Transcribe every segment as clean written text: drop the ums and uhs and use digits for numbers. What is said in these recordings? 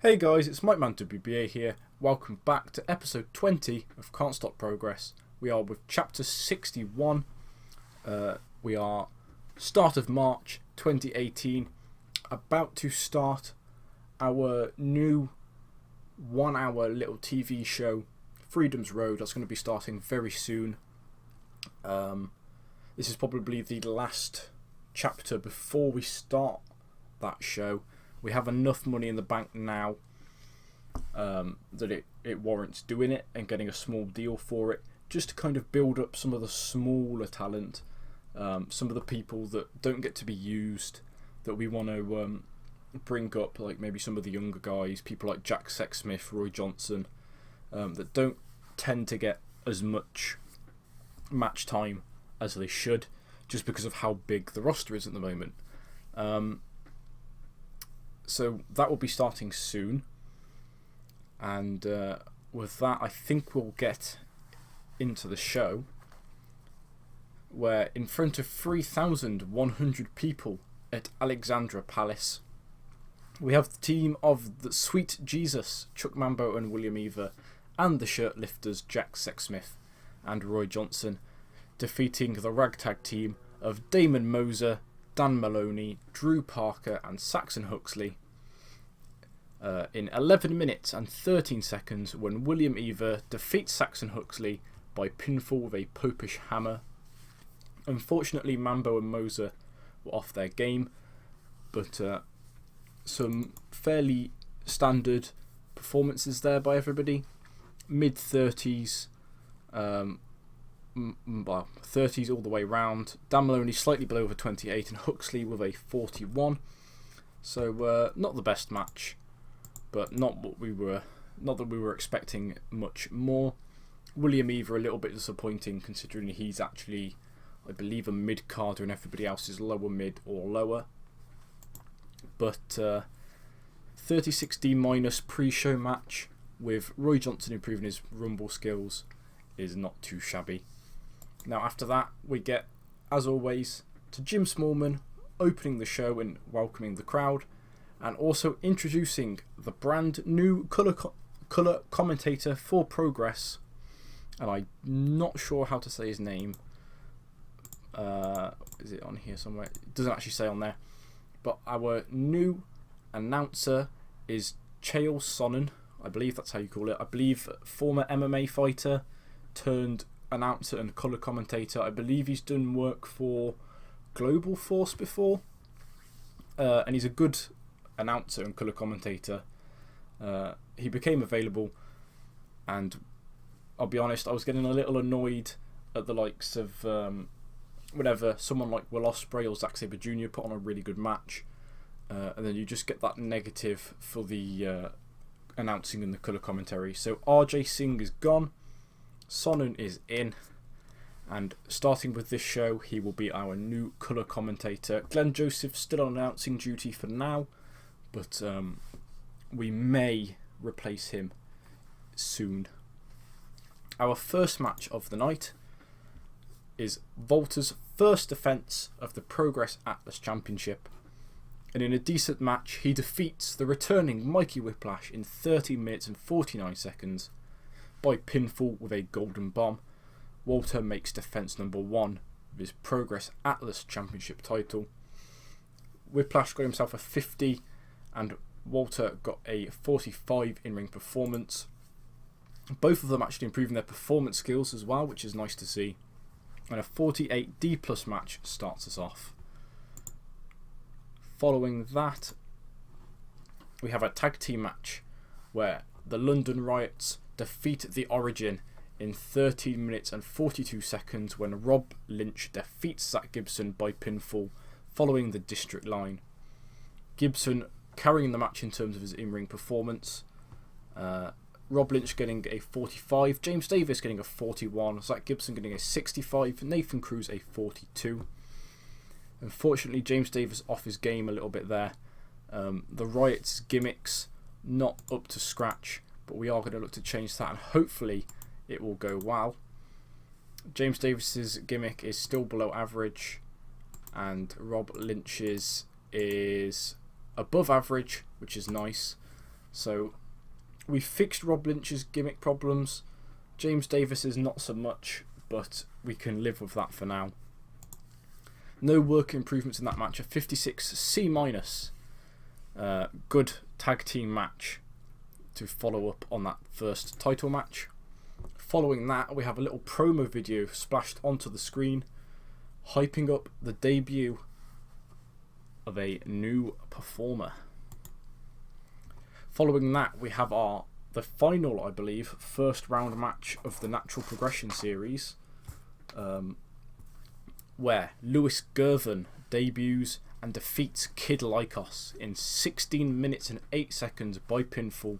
Hey guys, it's Mike Man WBA here. Welcome back to episode 20 of Can't Stop Progress. We are with chapter 61. We are start of March 2018. About to start our new 1 hour little TV show, Freedom's Road. That's going to be starting very soon. This is probably the last chapter before we start that show. We have enough money in the bank now that it warrants doing it and getting a small deal for it, just to kind of build up some of the smaller talent, some of the people that don't get to be used, that we want to bring up, like maybe some of the younger guys, people like Jack Sexsmith, Roy Johnson, that don't tend to get as much match time as they should, just because of how big the roster is at the moment. So that will be starting soon, and with that I think we'll get into the show, where in front of 3,100 people at Alexandra Palace, we have the team of the Sweet Jesus, Chuck Mambo and William Ever, and the shirt lifters Jack Sexsmith and Roy Johnson, defeating the ragtag team of Damon Moser, Dan Maloney, Drew Parker and Saxon Huxley in 11 minutes and 13 seconds, when William Ever defeats Saxon Huxley by pinfall with a Popish hammer. Unfortunately, Mambo and Moser were off their game, but some fairly standard performances there by everybody. Mid-30s, well, 30s all the way round. Dan Maloney slightly below with a 28 and Huxley with a 41. So not the best match, but not that we were expecting much more. William Ever a little bit disappointing, considering he's actually, I believe, a mid-carder and everybody else is lower mid or lower. But 30-60 minus pre-show match with Roy Johnson improving his rumble skills is not too shabby. Now after that we get, as always, to Jim Smallman opening the show and welcoming the crowd, and also introducing the brand new colour commentator for Progress, and I'm not sure how to say his name. Is it on here somewhere? It doesn't actually say on there. But our new announcer is Chael Sonnen. I believe that's how you call it. I believe former MMA fighter turned announcer and colour commentator. I believe he's done work for Global Force before. And he's a good announcer and colour commentator. He became available, and I'll be honest, I was getting a little annoyed at the likes of whenever someone like Will Ospreay or Zack Sabre Jr. put on a really good match, and then you just get that negative for the announcing and the colour commentary. So RJ Singh is gone, Sonnen is in, and starting with this show he will be our new colour commentator. Glenn Joseph still on announcing duty for now, but we may replace him soon. Our first match of the night is Volta's first defence of the Progress Atlas Championship, and in a decent match he defeats the returning Mikey Whiplash in 13 minutes and 49 seconds by pinfall with a golden bomb. Walter makes defence number 1 of his Progress Atlas Championship title. Whiplash got himself a 50 and Walter got a 45 in-ring performance. Both of them actually improving their performance skills as well, which is nice to see. And a 48 D+ match starts us off. Following that, we have a tag team match where the London Riots defeat the Origin in 13 minutes and 42 seconds when Rob Lynch defeats Zach Gibson by pinfall following the district line. Gibson carrying the match in terms of his in-ring performance. Rob Lynch getting a 45, James Davis getting a 41, Zach Gibson getting a 65, Nathan Cruz a 42. Unfortunately, James Davis off his game a little bit there. The Riot's gimmicks not up to scratch, but we are going to look to change that, and hopefully it will go well. James Davis's gimmick is still below average, and Rob Lynch's is above average, which is nice. So we fixed Rob Lynch's gimmick problems. James Davis is not so much, but we can live with that for now. No work improvements in that match. A 56 C-. Good tag team match to follow up on that first title match. Following that, we have a little promo video splashed onto the screen, hyping up the debut of a new performer. Following that, we have the final, I believe, first round match of the Natural Progression series, where Lewis Gervin debuts and defeats Kid Lycos in 16 minutes and 8 seconds by pinfall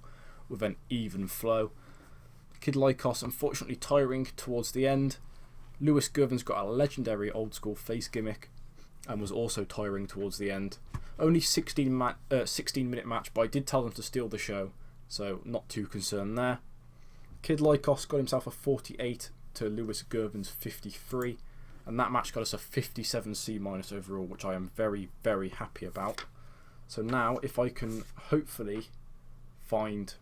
with an even flow. Kid Lycos unfortunately tiring towards the end. Lewis Gervin's got a legendary old school face gimmick and was also tiring towards the end. Only 16 minute match, but I did tell them to steal the show, so not too concerned there. Kid Lycos got himself a 48 to Lewis Gervin's 53, and that match got us a 57 C- overall, which I am very, very happy about. So now, if I can hopefully find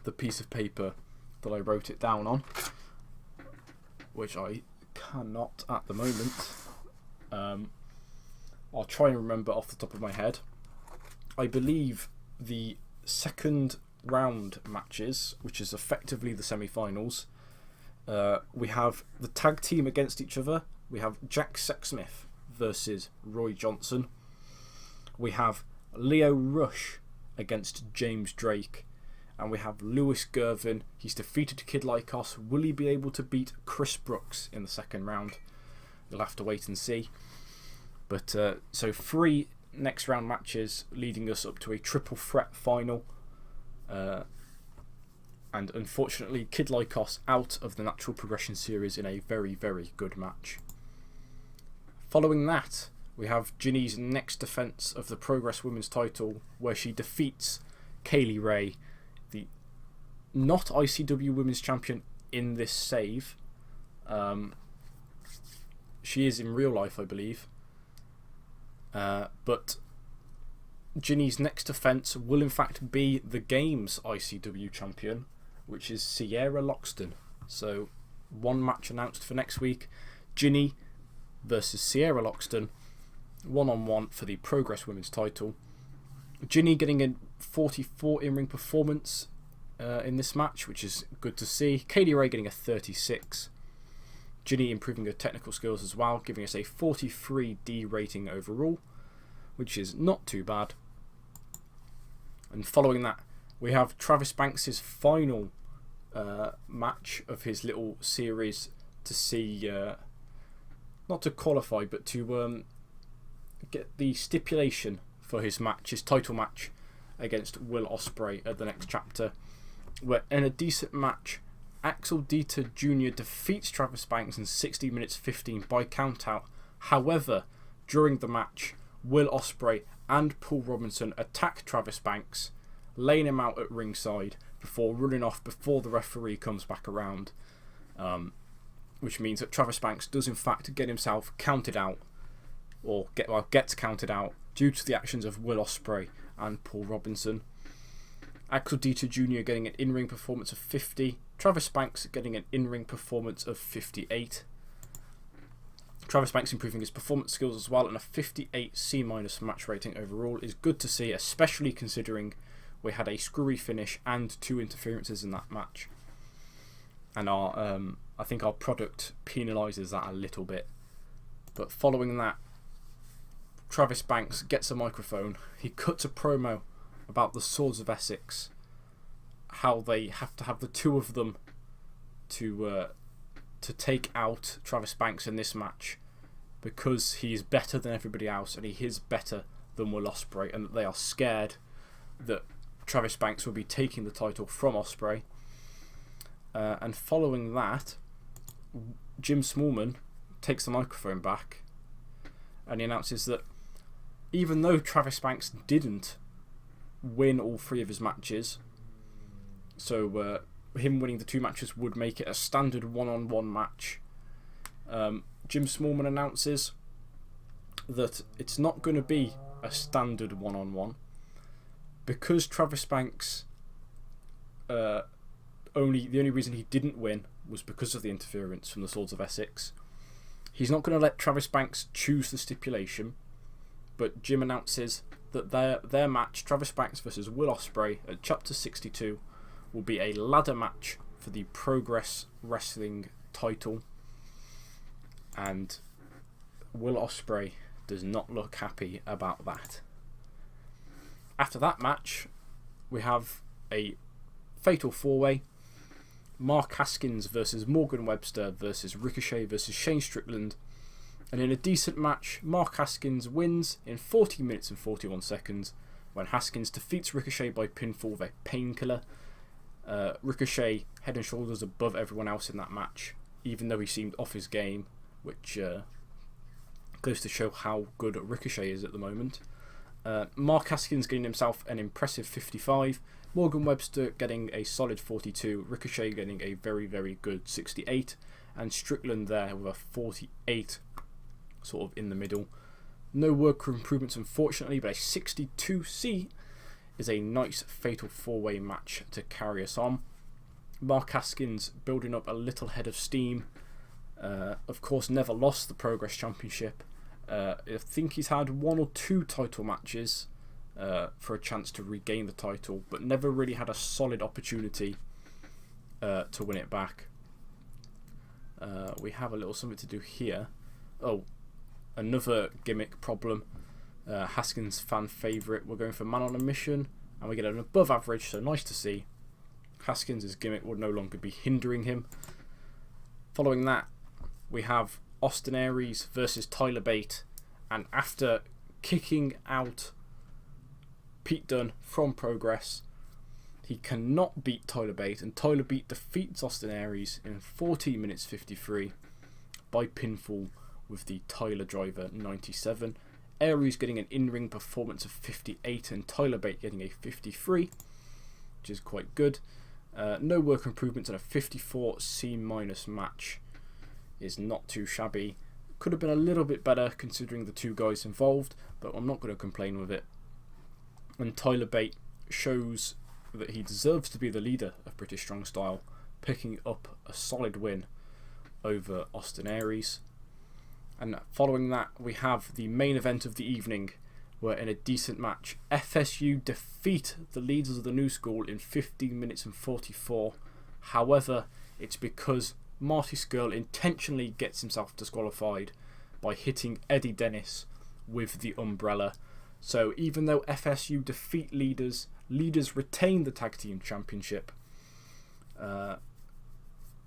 the piece of paper that I wrote it down on, which I cannot at the moment, I'll try and remember off the top of my head. I believe the second round matches, which is effectively the semi-finals, we have the tag team against each other. We have Jack Sexsmith versus Roy Johnson. We have Leo Rush against James Drake. And we have Lewis Gervin. He's defeated Kid Lycos. Will he be able to beat Chris Brooks in the second round? You'll have to wait and see. But so 3 next round matches leading us up to a triple threat final. And unfortunately, Kid Lycos out of the Natural Progression series in a very, very good match. Following that, we have Ginny's next defence of the Progress Women's title, where she defeats Kaylee Ray, the not ICW Women's Champion in this save. She is in real life, I believe. But Ginny's next defence will in fact be the Games ICW Champion, which is Sierra Loxton. So 1 match announced for next week. Ginny versus Sierra Loxton, 1-on-1 for the Progress Women's title. Ginny getting a 44 in-ring performance in this match, which is good to see. Kaylee Ray getting a 36. Ginny improving her technical skills as well, giving us a 43 D rating overall, which is not too bad. And following that, we have Travis Banks' final match of his little series to see, not to qualify, but to get the stipulation for his match, his title match against Will Ospreay at the next chapter, where in a decent match, Axel Dieter Jr. defeats Travis Banks in 60 minutes 15 by countout. However, during the match, Will Ospreay and Paul Robinson attack Travis Banks, laying him out at ringside before running off before the referee comes back around, which means that Travis Banks does in fact get himself counted out, or gets counted out due to the actions of Will Ospreay and Paul Robinson. Axel Dieter Jr. getting an in-ring performance of 50. Travis Banks getting an in-ring performance of 58. Travis Banks improving his performance skills as well, and a 58 C- match rating overall is good to see, especially considering we had a screwy finish and 2 interferences in that match. And I think our product penalises that a little bit. But following that, Travis Banks gets a microphone. He cuts a promo about the Swords of Essex, how they have to have the 2 of them to take out Travis Banks in this match, because he is better than everybody else and he is better than Will Ospreay, and that they are scared that Travis Banks will be taking the title from Ospreay. And following that, Jim Smallman takes the microphone back and he announces that even though Travis Banks didn't win all 3 of his matches, so him winning the 2 matches would make it a standard 1-on-1 match, Jim Smallman announces that it's not going to be a standard 1-on-1, because Travis Banks, the only reason he didn't win was because of the interference from the Swords of Essex. He's not going to let Travis Banks choose the stipulation, but Jim announces that their match, Travis Banks versus Will Ospreay at Chapter 62, will be a ladder match for the Progress Wrestling title. And Will Ospreay does not look happy about that. After that match, we have a fatal 4-way. Mark Haskins versus Morgan Webster versus Ricochet versus Shane Strickland. And in a decent match, Mark Haskins wins in 40 minutes and 41 seconds when Haskins defeats Ricochet by pinfall with a painkiller. Ricochet head and shoulders above everyone else in that match, even though he seemed off his game, which goes to show how good Ricochet is at the moment. Mark Haskins getting himself an impressive 55, Morgan Webster getting a solid 42, Ricochet getting a very, very good 68, and Strickland there with a 48, sort of in the middle. No work for improvements, unfortunately, but a 62C is a nice fatal 4-way match to carry us on. Mark Haskins building up a little head of steam. Of course, never lost the Progress Championship. I think he's had 1 or 2 title matches for a chance to regain the title, but never really had a solid opportunity to win it back. We have a little something to do here. Oh, another gimmick problem. Haskins' fan favourite. We're going for Man on a Mission, and we get an above average, so nice to see. Haskins' gimmick will no longer be hindering him. Following that, we have Austin Aries versus Tyler Bate, and after kicking out Pete Dunne from Progress, he cannot beat Tyler Bate, and Tyler Bate defeats Austin Aries in 14 minutes 53 by pinfall with the Tyler Driver 97. Aries getting an in-ring performance of 58 and Tyler Bate getting a 53, which is quite good. No work improvements, and a 54 C- match is not too shabby. Could have been a little bit better considering the 2 guys involved, but I'm not going to complain with it. And Tyler Bate shows that he deserves to be the leader of British Strong Style, picking up a solid win over Austin Aries. And following that, we have the main event of the evening, where in a decent match, FSU defeat the leaders of the New School in 15 minutes and 44. However, it's because Marty Scurll intentionally gets himself disqualified by hitting Eddie Dennis with the umbrella. So even though FSU defeat leaders retain the Tag Team Championship.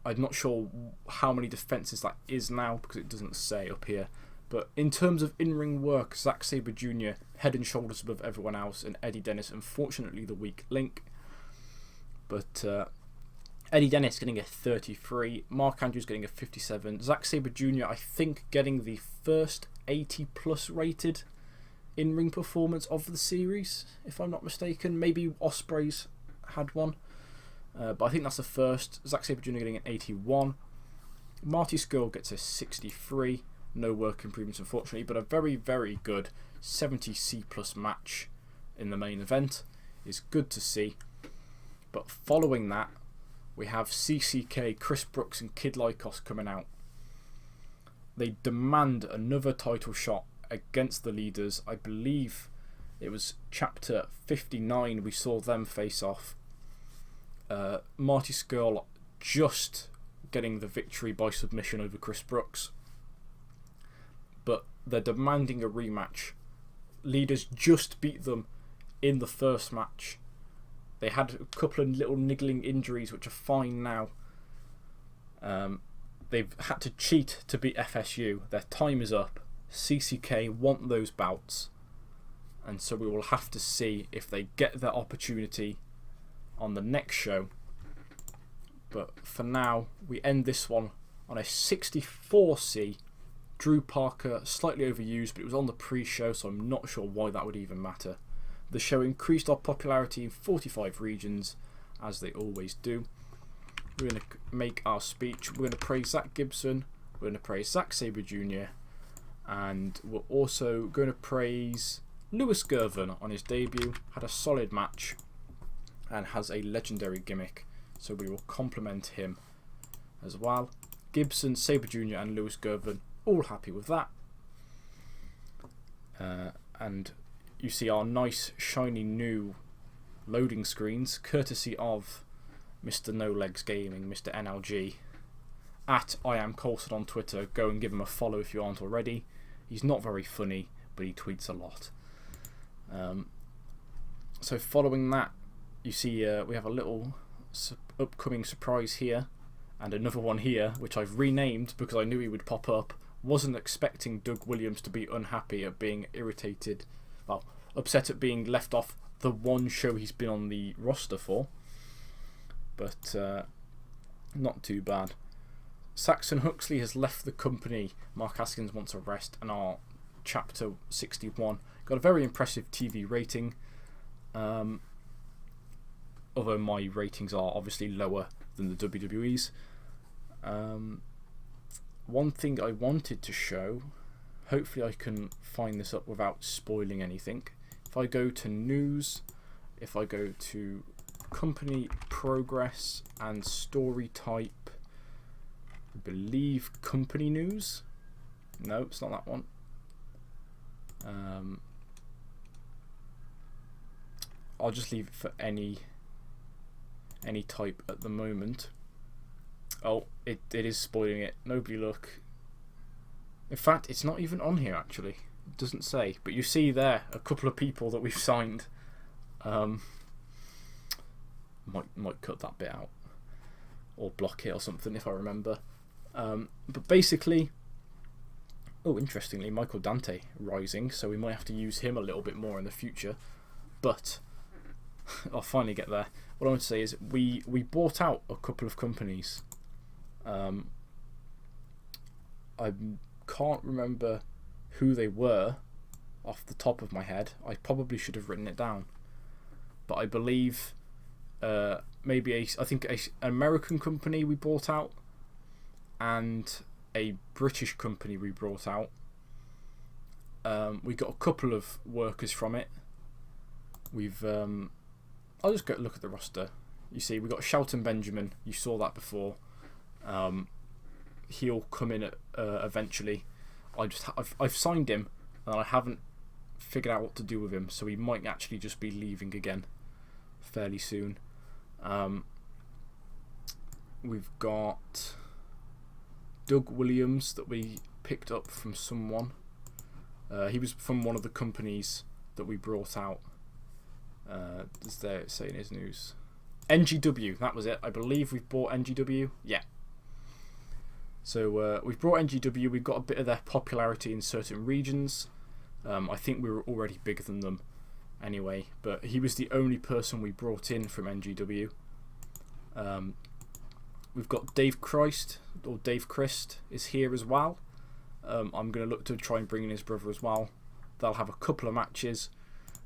I'm not sure how many defences that is now because it doesn't say up here. But in terms of in-ring work, Zack Sabre Jr. head and shoulders above everyone else, and Eddie Dennis unfortunately the weak link. But Eddie Dennis getting a 33, Mark Andrews getting a 57, Zack Sabre Jr. I think getting the first 80 plus rated in-ring performance of the series, if I'm not mistaken. Maybe Ospreay's had one. But I think that's the first. Zack Sabre Jr. getting an 81. Marty Scurll gets a 63. No work improvements, unfortunately, but a very, very good 70 C+ match in the main event is good to see. But following that, we have CCK, Chris Brooks, and Kid Lycos coming out. They demand another title shot against the leaders. I believe it was Chapter 59 we saw them face off. Marty Scurll just getting the victory by submission over Chris Brooks, but they're demanding a rematch. Leaders just beat them in the first match. They had a couple of little niggling injuries which are fine now. They've had to cheat to beat FSU. Their time is up. CCK want those bouts, and so we will have to see if they get their opportunity on the next show. But for now, we end this one on a 64C. Drew Parker, slightly overused, but it was on the pre-show, so I'm not sure why that would even matter. The show increased our popularity in 45 regions, as they always do. We're going to make our speech. We're going to praise Zach Gibson. We're going to praise Zack Sabre Jr. And we're also going to praise Lewis Gervin on his debut had a solid match and has a legendary gimmick, so we will compliment him as well. Gibson, Sabre Jr. and Lewis Gervin all happy with that. And you see our nice shiny new loading screens courtesy of Mr. No Legs Gaming, Mr. NLG, at I am Coulson on Twitter. Go and give him a follow if you aren't already. He's not very funny, but he tweets a lot. So following that, you see we have a little upcoming surprise here and another one here, which I've renamed because I knew he would pop up. Wasn't expecting Doug Williams to be unhappy at being upset at being left off the one show he's been on the roster for, but not too bad. Saxon Huxley has left the company. Mark Haskins wants a rest, and our chapter 61 got a very impressive TV rating, although my ratings are obviously lower than the WWE's. One thing I wanted to show, hopefully I can find this up without spoiling anything. If I go to news, if I go to company progress and story type, I believe company news. No, it's not that one. I'll just leave it for any type at the moment. Oh, it is spoiling it. Nobody look. In fact, it's not even on here actually. It doesn't say. But you see there a couple of people that we've signed. Might cut that bit out. Or block it or something if I remember. But basically... Oh, interestingly, Michael Dante rising. So we might have to use him a little bit more in the future. But... I'll finally get there. What I want to say is we bought out a couple of companies. I can't remember who they were off the top of my head. I probably should have written it down, but I believe maybe an American company we bought out and a British company we brought out. We got a couple of workers from it. We've I'll just go look at the roster. You see, we got Shelton Benjamin. You saw that before. He'll come in eventually. I've signed him, and I haven't figured out what to do with him. So he might actually just be leaving again fairly soon. We've got Doug Williams that we picked up from someone. He was from one of the companies that we brought out. Does there say in his news? NGW, that was it. I believe we've bought NGW. Yeah. So we've brought NGW. We've got a bit of their popularity in certain regions. I think we were already bigger than them anyway, but he was the only person we brought in from NGW. We've got Dave Christ is here as well. I'm going to look to try and bring in his brother as well. They'll have a couple of matches.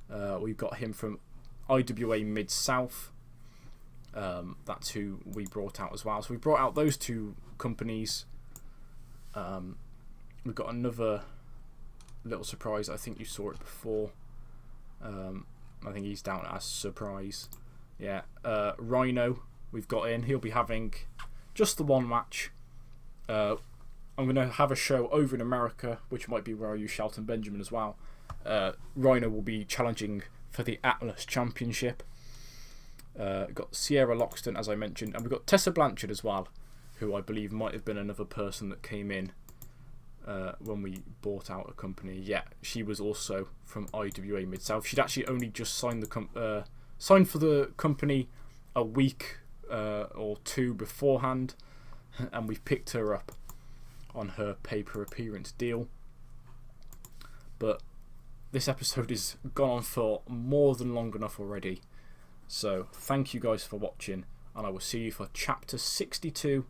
We've got him from IWA Mid-South. That's who we brought out as well. So we brought out those two companies. We've got another little surprise. I think you saw it before. I think he's down as surprise. Yeah, Rhino we've got in. He'll be having just the one match. I'm going to have a show over in America, which might be where I use Shelton Benjamin as well. Rhino will be challenging for the Atlas Championship. Got Sierra Loxton, as I mentioned, and we've got Tessa Blanchard as well, who I believe might have been another person that came in when we bought out a company. Yeah, she was also from IWA Mid-South. She'd actually only just signed signed for the company a week or two beforehand, and we've picked her up on her pay-per-appearance deal. But this episode has gone on for more than long enough already. So thank you guys for watching, and I will see you for chapter 62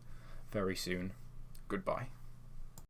very soon. Goodbye.